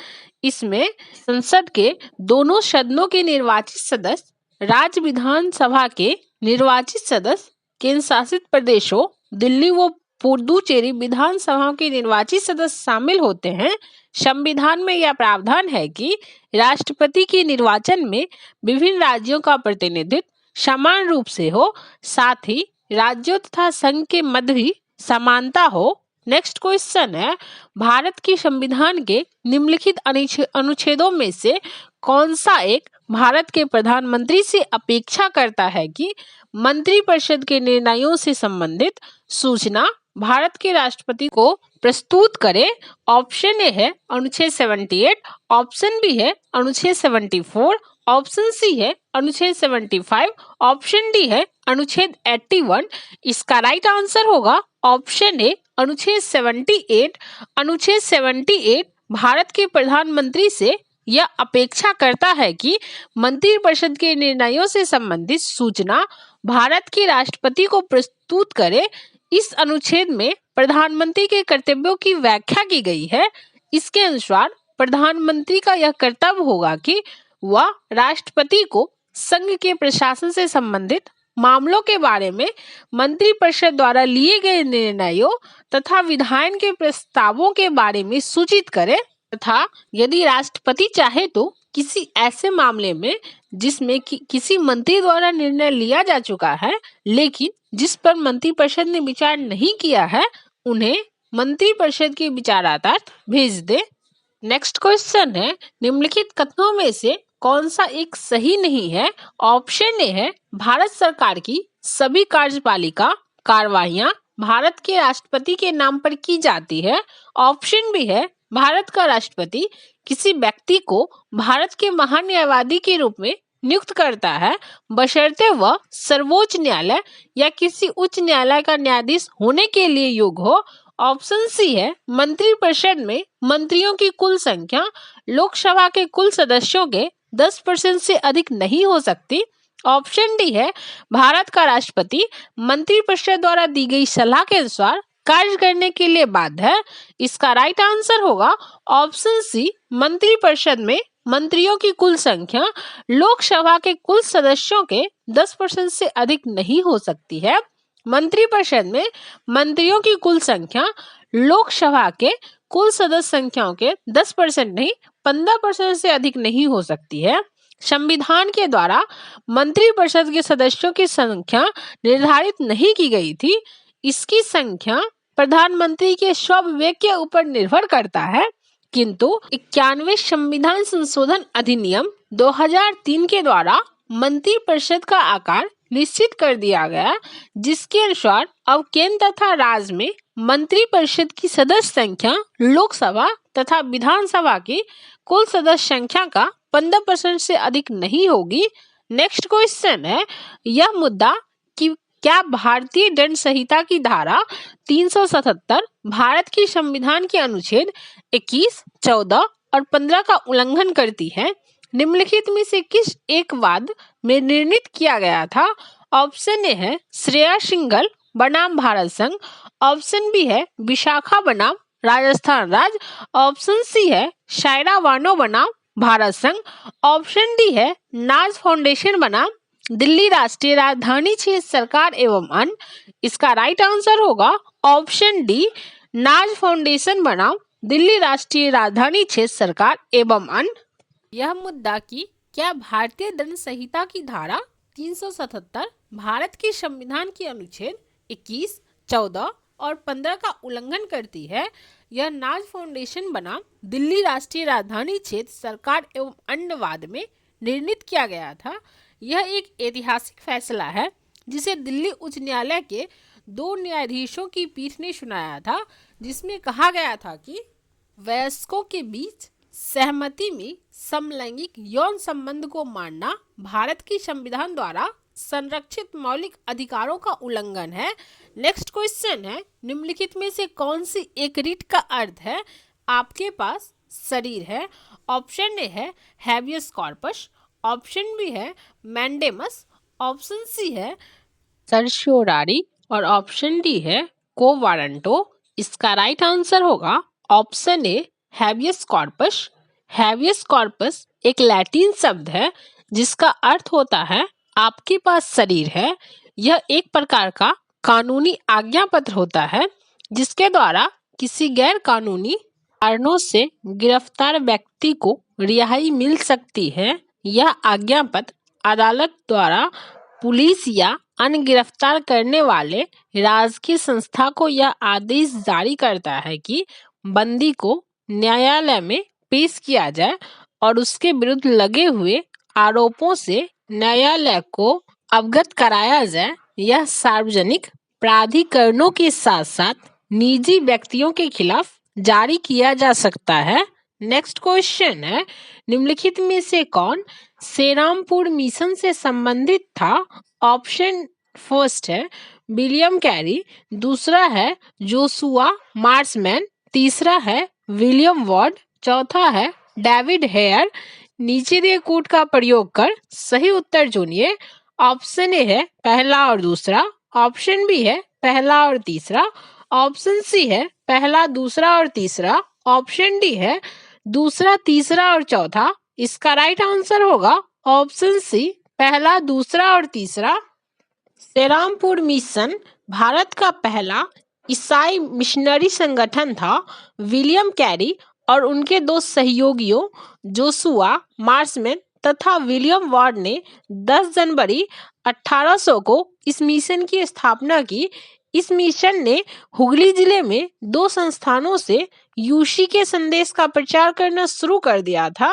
A: इसमें संसद के दोनों सदनों के निर्वाचित सदस्य, राज्य विधानसभा के निर्वाचित सदस्य, केंद्र शासित प्रदेशों दिल्ली व पुडुचेरी विधानसभाओं के निर्वाचित सदस्य शामिल होते हैं। संविधान में यह प्रावधान है कि राष्ट्रपति के निर्वाचन में विभिन्न राज्यों का प्रतिनिधित्व समान रूप से हो, साथ ही राज्यों तथा संघ के मध्य भी समानता हो। नेक्स्ट क्वेश्चन है, भारत के संविधान के निम्नलिखित अनुच्छेदों में से कौन सा एक भारत के प्रधानमंत्री से अपेक्षा करता है कि मंत्रिपरिषद के निर्णयों से संबंधित सूचना भारत के राष्ट्रपति को प्रस्तुत करे? ऑप्शन ए है अनुच्छेद 78, ऑप्शन बी है अनुच्छेद 74, ऑप्शन सी है अनुच्छेद 75, ऑप्शन डी है अनुच्छेद 81। इसका राइट आंसर होगा ऑप्शन ए अनुच्छेद 78। अनुच्छेद 78 भारत के प्रधानमंत्री से यह अपेक्षा करता है कि मंत्रिपरिषद के निर्णयों से संबंधित सूचना भारत के राष्ट्रपति को प्रस्तुत करे। इस अनुच्छेद में प्रधानमंत्री के कर्तव्यों की व्याख्या की गई है। इसके अनुसार प्रधानमंत्री का यह कर्तव्य होगा कि वह राष्ट्रपति को संघ के प्रशासन से संबंधित मामलों के बारे में मंत्रिपरिषद द्वारा लिए गए निर्णयों तथा विधायन के प्रस्तावों के बारे में सूचित करे, तथा यदि राष्ट्रपति चाहे तो किसी ऐसे मामले में जिसमें किसी मंत्री द्वारा निर्णय लिया जा चुका है लेकिन जिस पर मंत्रिपरिषद ने विचार नहीं किया है, उन्हें मंत्रिपरिषद के विचारार्थ भेज दे। नेक्स्ट क्वेश्चन है, निम्नलिखित कथनों में से कौन सा एक सही नहीं है? ऑप्शन ए है भारत सरकार की सभी कार्यपालिका कार्यवाहियां भारत के राष्ट्रपति के नाम पर की जाती है। ऑप्शन बी है भारत का राष्ट्रपति किसी व्यक्ति को भारत के महान न्यायवादी के रूप में नियुक्त करता है बशर्ते वह सर्वोच्च न्यायालय या किसी उच्च न्यायालय का न्यायाधीश होने के लिए योग्य हो। ऑप्शन सी है मंत्रिपरिषद में मंत्रियों की कुल संख्या लोकसभा के कुल सदस्यों के 10% से अधिक नहीं हो सकती। ऑप्शन डी है भारत का राष्ट्रपति मंत्रिपरिषद द्वारा दी गई सलाह के अनुसार कार्य करने के लिए बाध्य है। इसका राइट आंसर होगा ऑप्शन सी, मंत्रिपरिषद में मंत्रियों की कुल संख्या लोकसभा के कुल सदस्यों के 10% से अधिक नहीं हो सकती है। मंत्रिपरिषद में मंत्रियों की कुल संख्या लोकसभा के कुल सदस्य संख्याओं के 10% नहीं 15% से अधिक नहीं हो सकती है। संविधान के द्वारा मंत्रिपरिषद के सदस्यों की संख्या निर्धारित नहीं की गई थी। इसकी संख्या प्रधानमंत्री के स्वविवेक के ऊपर निर्भर करता है, किंतु 91वें संविधान संशोधन अधिनियम 2003 के द्वारा मंत्रिपरिषद का आकार निश्चित कर दिया गया, जिसके अनुसार अब केंद्र तथा राज्य में मंत्रिपरिषद की सदस्य संख्या लोकसभा तथा विधानसभा की कुल सदस्य संख्या का 15% से अधिक नहीं होगी। नेक्स्ट क्वेश्चन है, यह मुद्दा कि क्या भारतीय दंड संहिता की धारा 377 भारत की संविधान के अनुच्छेद 21, 14 और 15 का उल्लंघन करती है? निम्नलिखित में से किस एक वाद में निर्णित किया गया था? ऑप्शन ए है श्रेया सिंघल बनाम भारत संघ, ऑप्शन बी है विशाखा बनाम राजस्थान राज्य, ऑप्शन सी है शायरा बानो बनाम भारत संघ, ऑप्शन डी है नाज फाउंडेशन बनाम दिल्ली राष्ट्रीय राजधानी क्षेत्र सरकार एवं अन्य। इसका राइट आंसर होगा ऑप्शन डी, नाज फाउंडेशन बनाम दिल्ली राष्ट्रीय राजधानी क्षेत्र सरकार एवं अन्य। यह मुद्दा कि क्या भारतीय दंड संहिता की धारा 377 भारत के संविधान के अनुच्छेद 21, 14 और 15 का उल्लंघन करती है, यह नाज फाउंडेशन बनाम दिल्ली राष्ट्रीय राजधानी क्षेत्र सरकार एवं अन्य वाद में निर्णित किया गया था। यह एक ऐतिहासिक फैसला है जिसे दिल्ली उच्च न्यायालय के 2 न्यायाधीशों की पीठ ने सुनाया था, जिसमें कहा गया था कि वयस्कों के बीच सहमति में समलैंगिक यौन संबंध को मानना भारत की संविधान द्वारा संरक्षित मौलिक अधिकारों का उल्लंघन है। नेक्स्ट क्वेश्चन है, निम्नलिखित में से कौन सी एक रीट का अर्थ है आपके पास शरीर है? ऑप्शन ए है हैबियस कॉर्पस, ऑप्शन बी है मैंडेमस, ऑप्शन सी है सर्शियोरारी और ऑप्शन डी है को वारंटो। इसका राइट आंसर होगा option A habeas corpus. Habeas corpus एक लैटिन शब्द है जिसका अर्थ होता है आपके पास शरीर है। यह एक प्रकार का कानूनी आज्ञा पत्र होता है जिसके द्वारा किसी गैर कानूनी कारणों से गिरफ्तार व्यक्ति को रिहाई मिल सकती है। यह आज्ञा पत्र अदालत द्वारा पुलिस या अन्य गिरफ्तार करने वाले राजकीय संस्था को यह आदेश जारी करता है कि बंदी को न्यायालय में पेश किया जाए और उसके विरुद्ध लगे हुए आरोपों से न्यायालय को अवगत कराया जाए। यह सार्वजनिक प्राधिकरणों के साथ साथ निजी व्यक्तियों के खिलाफ जारी किया जा सकता है। नेक्स्ट क्वेश्चन है, निम्नलिखित में से कौन सेरामपुर मिशन से संबंधित था? ऑप्शन फर्स्ट है विलियम कैरी, दूसरा है जोशुआ मार्समैन, तीसरा है विलियम वार्ड, चौथा है डेविड हेयर। नीचे दिए कोड का प्रयोग कर सही उत्तर चुनिए। ऑप्शन ए है पहला और दूसरा, ऑप्शन बी है पहला और तीसरा, ऑप्शन सी है पहला दूसरा और तीसरा, ऑप्शन डी है दूसरा तीसरा और चौथा। इसका राइट आंसर होगा ऑप्शन सी पहला दूसरा और तीसरा। सेरामपुर मिशन भारत का पहला ईसाई मिशनरी संगठन था। विलियम कैरी और उनके दो सहयोगियों जोशुआ मार्समैन तथा विलियम वार्ड ने 10 जनवरी 1800 को इस मिशन की स्थापना की। इस मिशन ने हुगली जिले में 2 संस्थानों से यूशी के संदेश का प्रचार करना शुरू कर दिया था।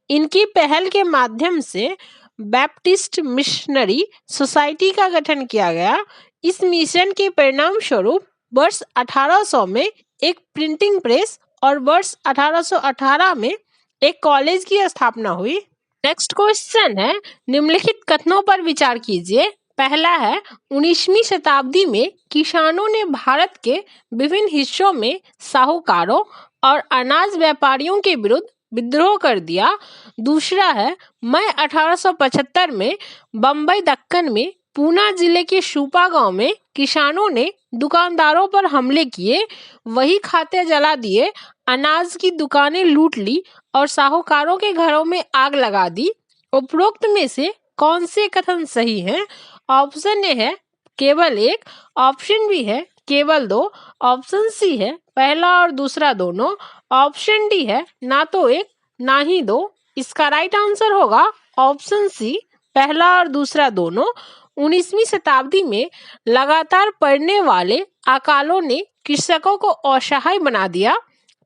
A: इनकी पहल के माध्यम से बैप्टिस्ट मिशनरी सोसाइटी का गठन किया गया। इस मिशन के परिणाम स्वरूप वर्ष 1800 में एक प्रिंटिंग प्रेस और वर्ष 1818 में एक कॉलेज की स्थापना हुई। नेक्स्ट क्वेश्चन है, निम्नलिखित कथनों पर विचार कीजिए। पहला है 19वीं शताब्दी में किसानों ने भारत के विभिन्न हिस्सों में साहूकारों और अनाज व्यापारियों के विरुद्ध विद्रोह कर दिया। दूसरा है मई 1875 में बम्बई दक्कन में पूना जिले के सूपा गांव में किसानों ने दुकानदारों पर हमले किए, वही खाते जला दिए, अनाज की दुकानें लूट ली और साहूकारों के घरों में आग लगा दी। उपरोक्त में से कौन से कथन सही हैं? ऑप्शन ए है केवल एक, ऑप्शन बी है केवल दो, ऑप्शन सी है पहला और दूसरा दोनों, ऑप्शन डी है ना तो एक ना ही दो। इसका राइट आंसर होगा ऑप्शन सी पहला और दूसरा दोनों। 19वीं शताब्दी में लगातार पड़ने वाले अकालों ने कृषकों को असहाय बना दिया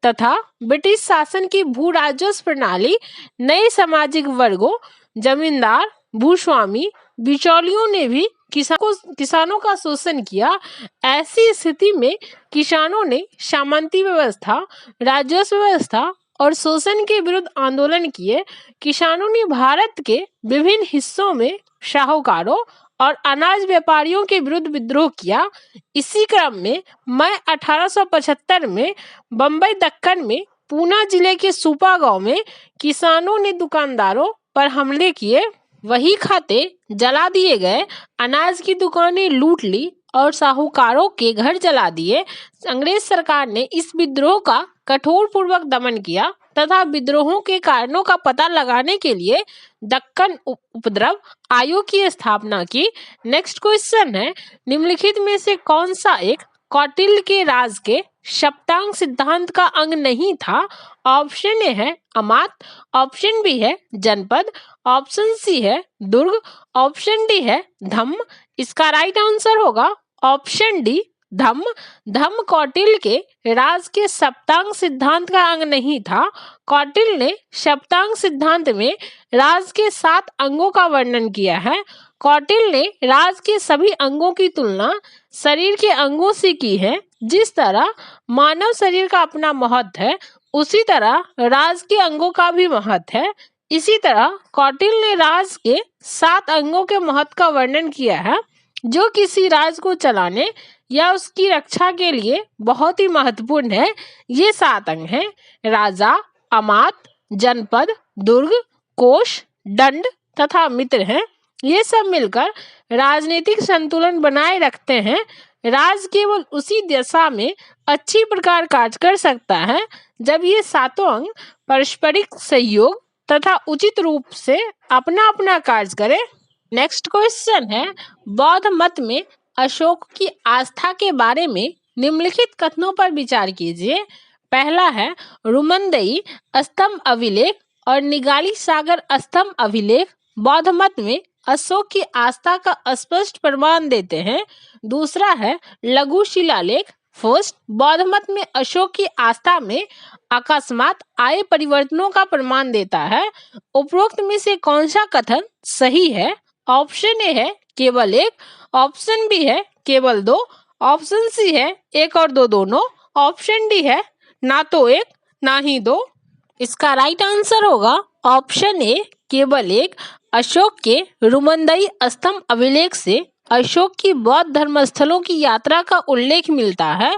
A: तथा ब्रिटिश शासन की भू राजस्व प्रणाली नए सामाजिक वर्गों जमींदार भूस्वामी बिचौलियों ने भी किसानों का शोषण किया। ऐसी स्थिति में किसानों ने सामंती व्यवस्था, राजस्व व्यवस्था और शोषण के विरुद्ध आंदोलन किए। किसानों ने भारत के विभिन्न हिस्सों में साहूकारों और अनाज व्यापारियों के विरुद्ध विद्रोह किया। इसी क्रम में मई 1875 में बम्बई दक्कन में पूना जिले के सूपा गांव में किसानों ने दुकानदारों पर हमले किए, वही खाते जला दिए गए, अनाज की दुकानें लूट ली और साहूकारों के घर जला दिए। अंग्रेज सरकार ने इस विद्रोह का कठोर पूर्वक दमन किया तथा विद्रोहों के कारणों का पता लगाने के लिए दक्कन उपद्रव आयोग की स्थापना की। नेक्स्ट क्वेश्चन है, निम्नलिखित में से कौन सा एक कौटिल्य के राज के सप्तांग सिद्धांत का अंग नहीं था? ऑप्शन ए है अमात, ऑप्शन बी है जनपद, ऑप्शन सी है दुर्ग, ऑप्शन डी है धम्म। इसका राइट आंसर होगा ऑप्शन डी धम्म। धम्म कौटिल्य के राज के सप्तांग सिद्धांत का अंग नहीं था। कौटिल्य ने सप्तांग सिद्धांत में राज के 7 अंगों का वर्णन किया है। कौटिल्य ने राज के सभी अंगों की तुलना शरीर के अंगों से की है। जिस तरह मानव शरीर का अपना महत्व है, उसी तरह राज के अंगों का भी महत्व है। इसी तरह कौटिल्य ने राज के 7 अंगों के महत्व का वर्णन किया है जो किसी राज को चलाने या उसकी रक्षा के लिए बहुत ही महत्वपूर्ण है। ये 7 अंग हैं राजा, अमात, जनपद, दुर्ग, कोष, दंड, तथा मित्र हैं। ये सब मिलकर राजनीतिक संतुलन बनाए रखते हैं। राज केवल उसी दिशा में अच्छी प्रकार कार्य कर सकता है जब ये सातों अंग पारस्परिक सहयोग तथा उचित रूप से अपना अपना कार्य करें। नेक्स्ट क्वेश्चन है, बौद्ध मत में अशोक की आस्था के बारे में निम्नलिखित कथनों पर विचार कीजिए। पहला है, रुमंदई स्तंभ अभिलेख और निगाली सागर स्तंभ अभिलेख बौद्ध मत में अशोक की आस्था का स्पष्ट प्रमाण देते हैं। दूसरा है, लघु शिलालेख फर्स्ट बौद्ध मत में अशोक की आस्था में अकस्मात आए परिवर्तनों का प्रमाण देता है। उपरोक्त में से कौन सा कथन सही है? ऑप्शन ए है केवल एक, ऑप्शन बी है केवल दो, ऑप्शन सी है एक और दो दोनों, ऑप्शन डी है ना तो एक ना ही दो। इसका राइट आंसर होगा ऑप्शन ए केवल एक। अशोक के रुमंदई स्तंभ अभिलेख से अशोक की बौद्ध धर्मस्थलों की यात्रा का उल्लेख मिलता है।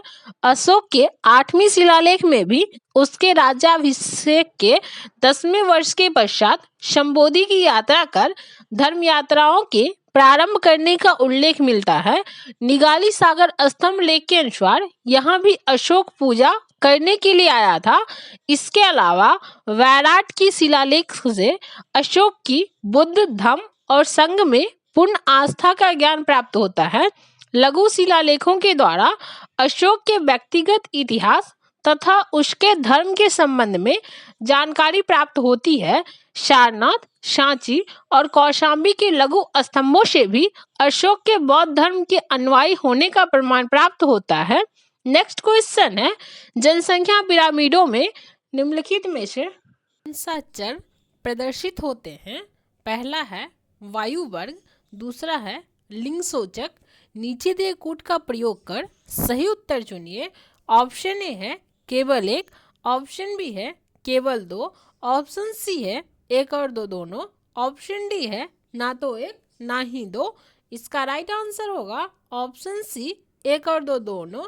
A: अशोक के 8वें शिलालेख में भी उसके राज्याभिषेक के 10वें वर्ष के पश्चात शंबोधि की यात्रा कर धर्म यात्राओं के प्रारंभ करने का उल्लेख मिलता है। निगाली सागर स्तंभ लेख के अनुसार यहाँ भी अशोक पूजा करने के लिए आया था। इसके अलावा वैराट की शिलालेख से अशोक की बुद्ध धम्म और संघ में पूर्ण आस्था का ज्ञान प्राप्त होता है। लघु शिलालेखों के द्वारा अशोक के व्यक्तिगत इतिहास तथा उसके धर्म के संबंध में जानकारी प्राप्त होती है। सारनाथ, सांची और कौशाम्बी के लघु स्तंभों से भी अशोक के बौद्ध धर्म के अनुयायी होने का प्रमाण प्राप्त होता है। नेक्स्ट क्वेश्चन है, जनसंख्या पिरामिडों में निम्नलिखित में से कौन सा चर प्रदर्शित होते हैं? पहला है वायु वर्ग, दूसरा है लिंग सूचक। नीचे दिए कूट का प्रयोग कर सही उत्तर चुनिए। ऑप्शन ए है केवल एक, ऑप्शन बी है केवल दो, ऑप्शन सी है एक और दो दोनों, ऑप्शन डी है ना तो एक ना ही दो। इसका राइट आंसर होगा ऑप्शन सी एक और दो दोनों।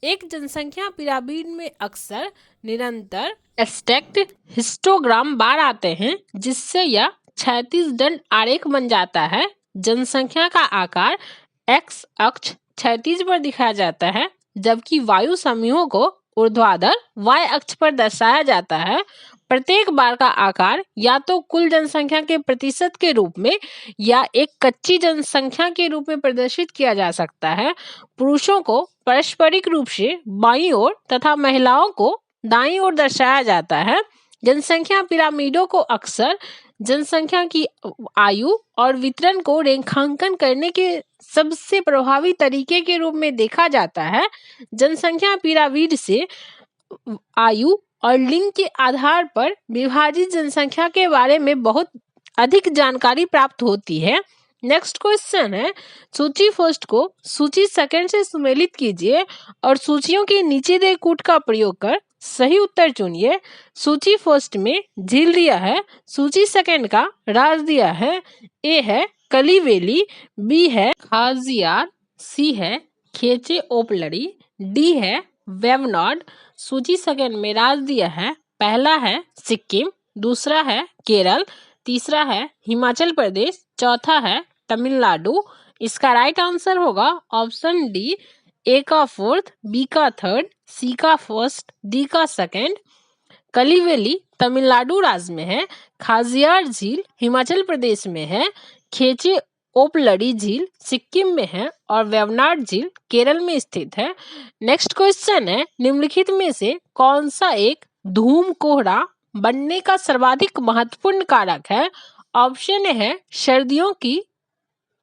A: एक जनसंख्या पिरामिड में अक्सर निरंतर स्टैक्ड हिस्टोग्राम बार आते हैं जिससे यह 36 दंड आरेख बन जाता है। जनसंख्या का आकार एक्स अक्ष 36 पर दिखाया जाता है जबकि वायु समूहों को ऊर्ध्वाधर वाई अक्ष पर दर्शाया जाता है। प्रत्येक बार का आकार या तो कुल जनसंख्या के प्रतिशत के रूप में या एक कच्ची जनसंख्या के रूप में प्रदर्शित किया जा सकता है। पुरुषों को पारस्परिक रूप से बाईं ओर तथा महिलाओं को दाईं ओर दर्शाया जाता है। जनसंख्या पिरामिडों को अक्सर जनसंख्या की आयु और वितरण को रेखांकन करने के सबसे प्रभावी तरीके के रूप में देखा जाता है। जनसंख्या पिरामिड से आयु और लिंग के आधार पर विभाजित जनसंख्या के बारे में बहुत अधिक जानकारी प्राप्त होती है। नेक्स्ट क्वेश्चन है, सूची फर्स्ट को सूची सेकंड से सुमेलित कीजिए और सूचियों के नीचे दिए कूट का प्रयोग कर सही उत्तर चुनिए। सूची फर्स्ट में झील दिया है, सूची सेकंड का राज दिया है। ए है कलिवेली, बी है खाजियार, सी है खेचे ओपलड़ी, डी है वेवनाड। सूची सेकंड में राज दिया है, पहला है सिक्किम, दूसरा है केरल, तीसरा है हिमाचल प्रदेश, चौथा है तमिलनाडु। इसका राइट आंसर होगा ऑप्शन डी, ए का फोर्थ, बी का थर्ड, सी का फर्स्ट, डी का सेकंड। कलिवेली तमिलनाडु राज्य में है, खाजियार झील हिमाचल प्रदेश में है, खेचे ओपलड़ी झील सिक्किम में है और वेवनाड झील केरल में स्थित है। नेक्स्ट क्वेश्चन है, निम्नलिखित में से कौन सा एक धूम कोहरा बनने का सर्वाधिक महत्वपूर्ण कारक है? ऑप्शन ए है सर्दियों की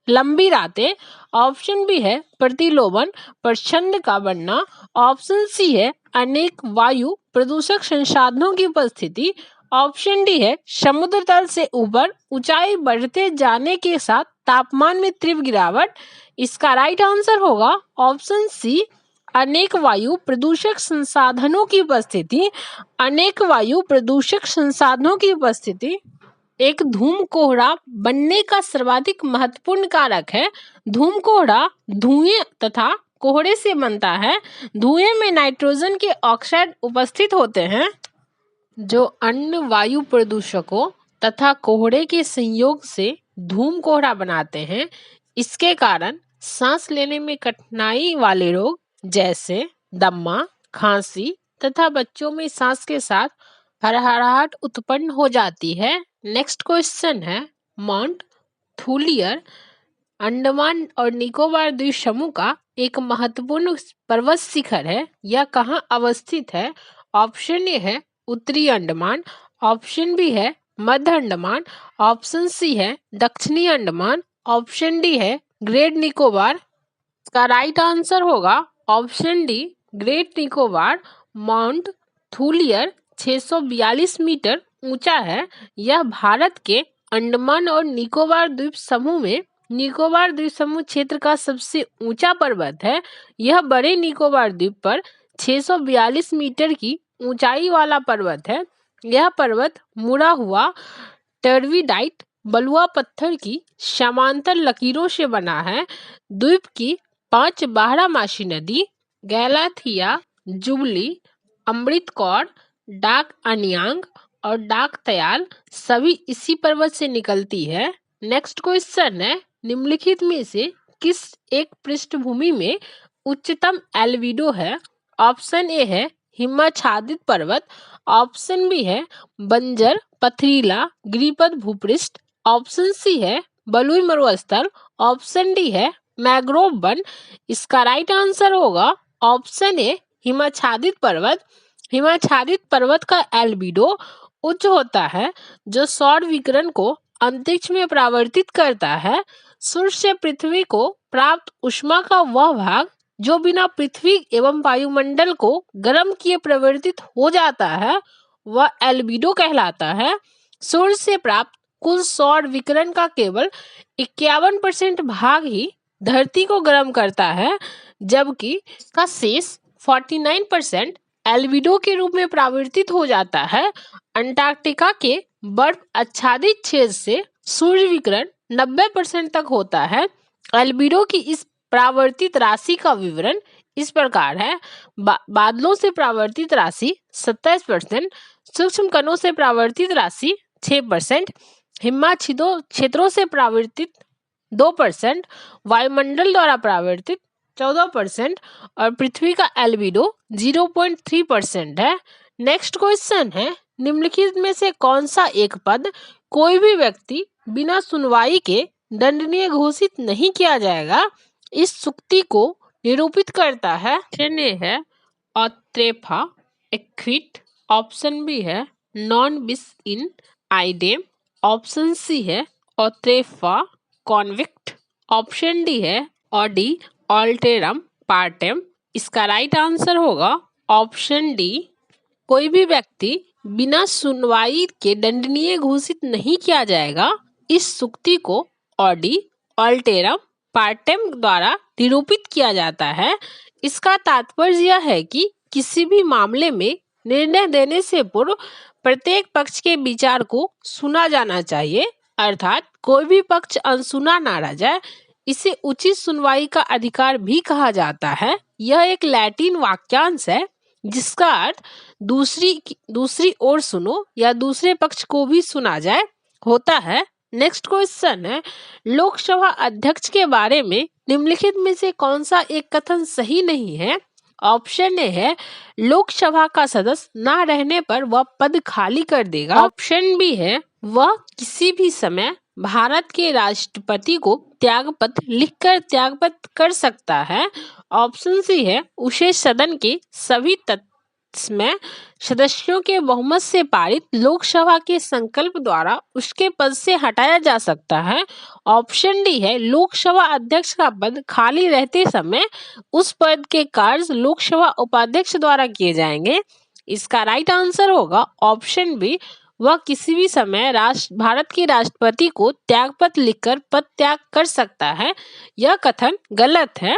A: लंबी रातें, ऑप्शन बी है प्रतिलोमन प्रचंड का बनना, ऑप्शन सी है अनेक वायु प्रदूषक संसाधनों की उपस्थिति, ऑप्शन डी है समुद्र तल से ऊपर ऊंचाई बढ़ते जाने के साथ तापमान में तीव्र गिरावट। इसका राइट आंसर होगा ऑप्शन सी, अनेक वायु प्रदूषक संसाधनों की उपस्थिति। अनेक वायु प्रदूषक संसाधनों की उपस्थिति एक धूम कोहरा बनने का सर्वाधिक महत्वपूर्ण कारक है। धूम कोहरा धुएं तथा कोहरे से बनता है। धुएं में नाइट्रोजन के ऑक्साइड उपस्थित होते हैं जो अन्य वायु प्रदूषकों तथा कोहरे के संयोग से धूम कोहरा बनाते हैं। इसके कारण सांस लेने में कठिनाई वाले रोग जैसे दम्मा, खांसी तथा बच्चों में सांस के साथ हरहराहट उत्पन्न हो जाती है। नेक्स्ट क्वेश्चन है, माउंट थूलियर अंडमान और निकोबार द्वीप समूह का एक महत्वपूर्ण पर्वत शिखर है। यह कहाँ अवस्थित है? ऑप्शन ए है उत्तरी अंडमान, ऑप्शन बी है मध्य अंडमान, ऑप्शन सी है दक्षिणी अंडमान, ऑप्शन डी है ग्रेट निकोबार। इसका राइट आंसर होगा option D Great Nicobar. Mount Thuillier 642 metre ऊंचा है। यह भारत के अंडमान और निकोबार द्वीप समूह में निकोबार द्वीप समूह क्षेत्र का सबसे ऊंचा पर्वत है। यह बड़े निकोबार द्वीप पर 642 मीटर की ऊंचाई वाला पर्वत है। यह पर्वत मुड़ा हुआ टर्वीडाइट बलुआ पत्थर की समांतर लकीरों से बना है। द्वीप की 5 बारहमासी नदी गैलाथिया, जुबली, अमृतकौर, डाक अनियांग और डाक तयाल सभी इसी पर्वत से निकलती है। नेक्स्ट क्वेश्चन है, निम्नलिखित में से किस एक पृष्ठभूमि में उच्चतम एल्बिडो है? ऑप्शन ए है हिमाच्छादित पर्वत, ऑप्शन बी है बंजर पथरीला गिरिपथ भूपृष्ठ, ऑप्शन सी है बलुई मरुस्थल, ऑप्शन डी है मैंग्रोव वन। इसका राइट आंसर होगा ऑप्शन ए हिमाच्छादित पर्वत। हिमाच्छादित पर्वत का एल्बिडो उच्च होता है जो सौर विकिरण को अंतरिक्ष में परावर्तित करता है। सूर्य से पृथ्वी को प्राप्त ऊष्मा का वह भाग जो बिना पृथ्वी एवं वायुमंडल को गर्म किए परिवर्तित हो जाता है वह एल्बिडो कहलाता है। सूर्य से प्राप्त कुल सौर विकिरण का केवल 51% भाग ही धरती को गर्म करता है, जबकि इसका शेष 49% एल्बिडो के रूप में परावर्तित हो जाता है। अंटार्कटिका के बर्फ आच्छादित क्षेत्र से सूर्य विकिरण 90% तक होता है। एल्बिडो की इस परावर्तित राशि का विवरण इस प्रकार है। बादलों से परावर्तित राशि 27%, सूक्ष्म कणों से परावर्तित राशि 6%, हिमाच्छादित क्षेत्रों से परावर्तित 2%, वायुमंडल द्वारा परावर्तित 14% और पृथ्वी का एल्बिडो 0.3% है। नेक्स्ट क्वेश्चन है, निम्नलिखित में से कौन सा एक पद कोई भी व्यक्ति बिना सुनवाई के दंडनीय घोषित नहीं किया जाएगा? इस सूक्ति को निरूपित करता है। ऑप्शन ए है ऑथ्रेफा एक्विट, ऑप्शन बी है नॉन बिस इन आइडेम, ऑप्शन सी है ऑथ्रेफा कॉन्विक्ट, ऑप्शन डी है ऑडी ऑल्टेरम पार्टेम। इसका राइट आंसर होगा ऑप्शन डी। कोई भी व्यक्ति बिना सुनवाई के दंडनीय घोषित नहीं किया जाएगा। इस सूक्ति को ऑडी ऑल्टेरम पार्टेम द्वारा निरूपित किया जाता है। इसका तात्पर्य यह है कि किसी भी मामले में निर्णय देने से पूर्व प्रत्येक पक्ष के विचार को सुना जाना चाहिए, अर्थात कोई भी पक्ष अनसुना ना रह जाए। इसे उचित सुनवाई का अधिकार भी कहा जाता है। यह एक लैटिन वाक्यांश है जिसका अर्थ दूसरी ओर सुनो या दूसरे पक्ष को भी सुना जाए होता है। नेक्स्ट क्वेश्चन है, लोकसभा अध्यक्ष के बारे में निम्नलिखित में से कौन सा एक कथन सही नहीं है? ऑप्शन ए है लोकसभा का सदस्य ना रहने पर वह पद खाली कर देगा, ऑप्शन बी है वह किसी भी समय भारत के राष्ट्रपति को त्यागपत्र लिखकर त्यागपत्र कर सकता है, ऑप्शन सी है उसे सदन के सभी में सदस्यों के बहुमत से पारित लोकसभा के संकल्प द्वारा उसके पद से हटाया जा सकता है, ऑप्शन डी है लोकसभा अध्यक्ष का पद खाली रहते समय उस पद के कार्य लोकसभा उपाध्यक्ष द्वारा किए जाएंगे। इसका राइट आंसर होगा ऑप्शन बी, वह किसी भी समय भारत के राष्ट्रपति को त्यागपत्र लिखकर पद त्याग कर सकता है। यह कथन गलत है।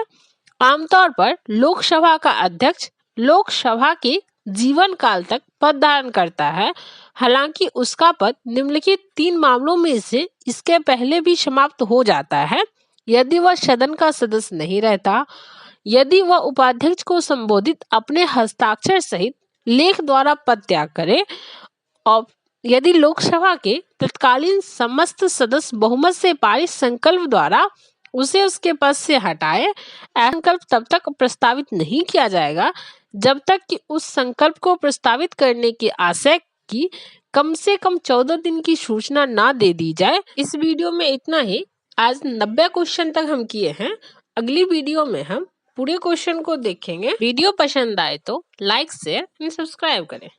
A: आमतौर पर लोकसभा का अध्यक्ष लोकसभा के जीवन काल तक पद धारण करता है। हालांकि उसका पद निम्नलिखित 3 मामलों में से इसके पहले भी समाप्त हो जाता है। यदि वह सदन का सदस्य नहीं रहता, यदि वह उपाध्यक्ष को संबोधित अपने हस्ताक्षर सहित लेख द्वारा पद त्याग करे, और यदि लोकसभा के तत्कालीन समस्त सदस्य बहुमत से पारित संकल्प द्वारा उसे उसके पद से हटाए, ऐसा संकल्प तब तक प्रस्तावित नहीं किया जाएगा जब तक कि उस संकल्प को प्रस्तावित करने के आशय की कम से कम 14 दिन की सूचना ना दे दी जाए। इस वीडियो में इतना ही। आज 90 क्वेश्चन तक हम किए हैं। अगली वीडियो में हम पूरे क्वेश्चन को देखेंगे। वीडियो पसंद आए तो लाइक शेयर एंड सब्सक्राइब करें।